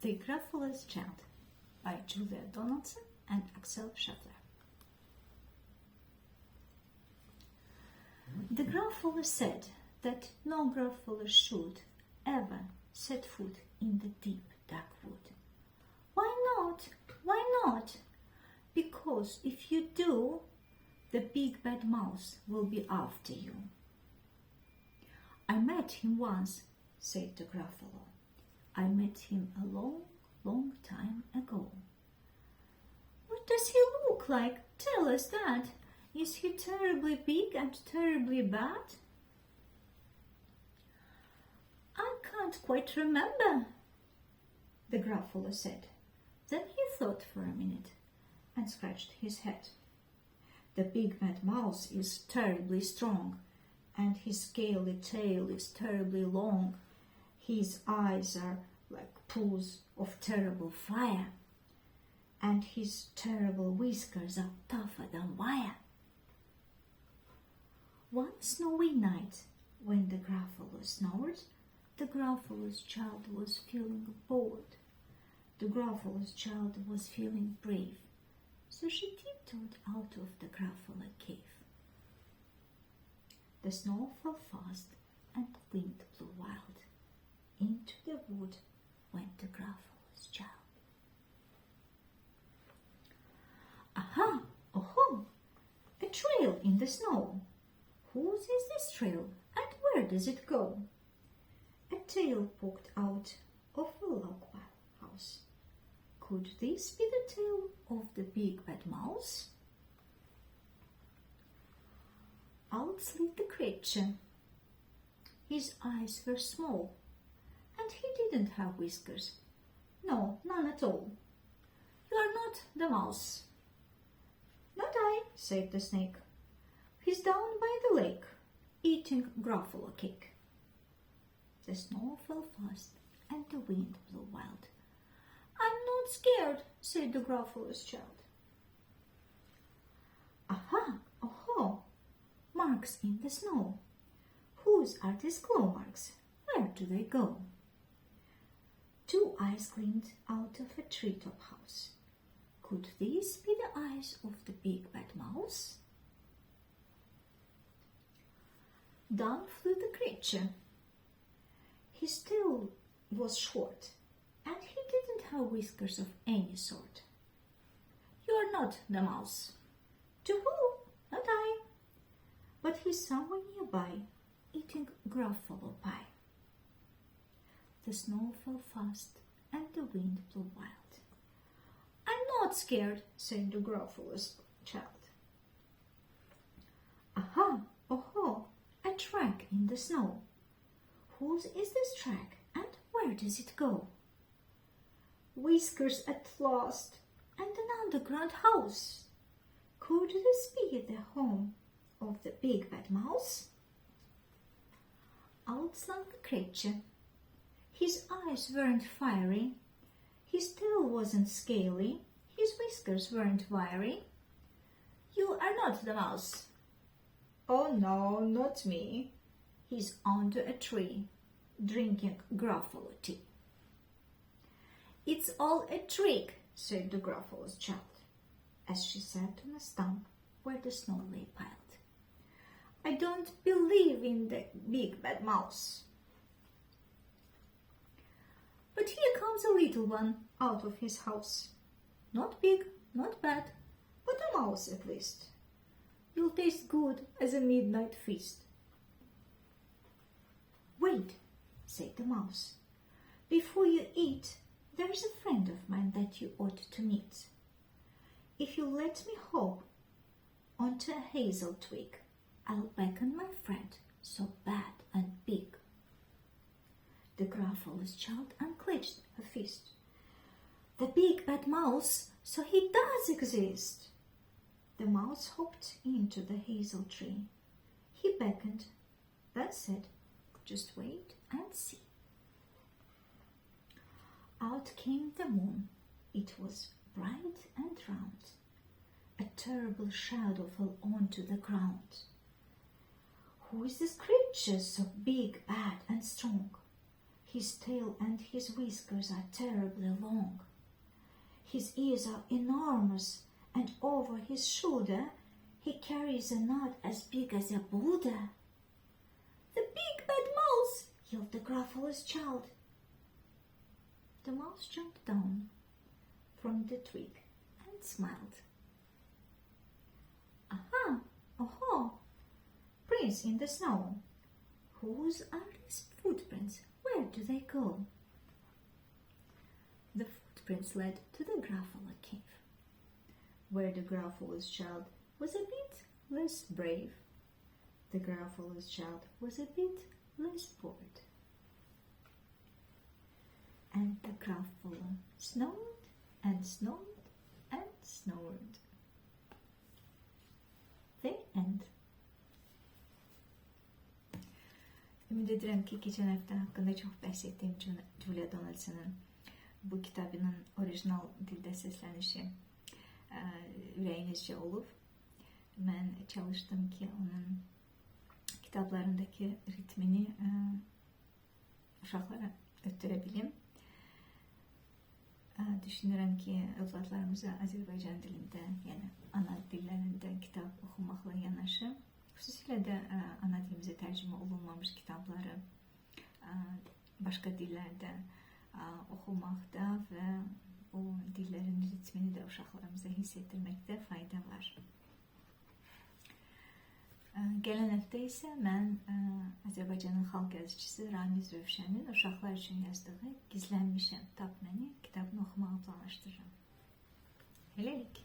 The Gruffalo's Child by Julia Donaldson and Axel Scheffler. The Gruffalo said that no Gruffalo should ever set foot in the deep dark wood. Why not? Why not? Because if you do, the big bad mouse will be after you. I met him once, said the Gruffalo. I met him a long, long time ago. What does he look like? Tell us that. Is he terribly big and terribly bad? I can't quite remember, the Gruffalo said. Then he thought for a minute and scratched his head. The big bad mouse is terribly strong, and his scaly tail is terribly long. His eyes are like pools of terrible fire, and his terrible whiskers are tougher than wire. One snowy night, when the Gruffalo snored, the Gruffalo's child was feeling bored. The Gruffalo's child was feeling brave, so she tiptoed out of the Gruffalo cave. The snow fell fast and the wind blew wild. Into the wood went the Gruffalo's child. Aha! Oh-ho! A trail in the snow. Whose is this trail and where does it go? A tail poked out of a log house. Could this be the tail of the big bad mouse? Out slid the creature. His eyes were small, and he didn't have whiskers. No, none at all. You are not the mouse. Not I, said the snake. He's down by the lake, eating Gruffalo cake. The snow fell fast, and the wind blew wild. I'm not scared, said the Gruffalo's child. Aha, oh-ho, marks in the snow. Whose are these claw marks? Where do they go? Two eyes gleamed out of a treetop house. Could these be the eyes of the big bad mouse? Down flew the creature. His tail was short, and he didn't have whiskers of any sort. You are not the mouse. To who? Not I. But he's somewhere nearby, eating Gruffalo pie. The snow fell fast, and the wind blew wild. I'm not scared, said the Gruffalo's child. Aha, oh-ho, a track in the snow. Whose is this track, and where does it go? Whiskers at last, and an underground house. Could this be the home of the big bad mouse? Out slunk the creature. His eyes weren't fiery, his tail wasn't scaly, his whiskers weren't wiry. You are not the mouse. Oh no, not me. He's under a tree, drinking Gruffalo tea. It's all a trick, said the Gruffalo's child, as she sat on a stump where the snow lay piled. I don't believe in the big bad mouse. But here comes a little one out of his house. Not big, not bad, but a mouse at least. You'll taste good as a midnight feast. Wait, said the mouse. Before you eat, there's a friend of mine that you ought to meet. If you let me hop onto a hazel twig, I'll beckon my friend so bad and big. The Gruffalo's child unclenched her fist. The big bad mouse, so he does exist. The mouse hopped into the hazel tree. He beckoned, then said, just wait and see. Out came the moon. It was bright and round. A terrible shadow fell onto the ground. Who is this creature so big, bad and strong? His tail and his whiskers are terribly long. His ears are enormous, and over his shoulder he carries a nut as big as a boulder. "The big bad mouse!" yelled the Gruffalo's child. The mouse jumped down from the twig and smiled. "Aha! Oh-ho! Prince in the snow! Whose are these footprints? Where do they go?" The footprints led to the Gruffalo cave, where the Gruffalo's child was a bit less brave. The Gruffalo's child was a bit less bored. And the Gruffalo snored and snored and snored. The end. Ümid edirəm ki, keçən həftə haqqında çox bəhs etdiyim Julia Donaldson'ın bu kitabının orijinal dildə səslənişi ürəyinizcə olub. Mən çalışdım ki, onun kitablarındakı ritmini uşaqlara ötürə bilim. Düşünürəm ki, övladlarımıza Azərbaycan dilində, yəni ana dillərində kitab oxumaqla yanaşı, xüsusilə də ana dilimizə tərcümə olunmamış kitabları başqa dillərdə oxumaqda və o dillərin ritmini də uşaqlarımıza hiss etdirməkdə fayda var. Gələn həftə isə mən Azərbaycanın xalq yazıçısı Ramiz Rövşənin uşaqlar üçün yazdığı Gizlənmişəm, Tap məni kitabını oxumağı planlaşdırıram. Hələlik.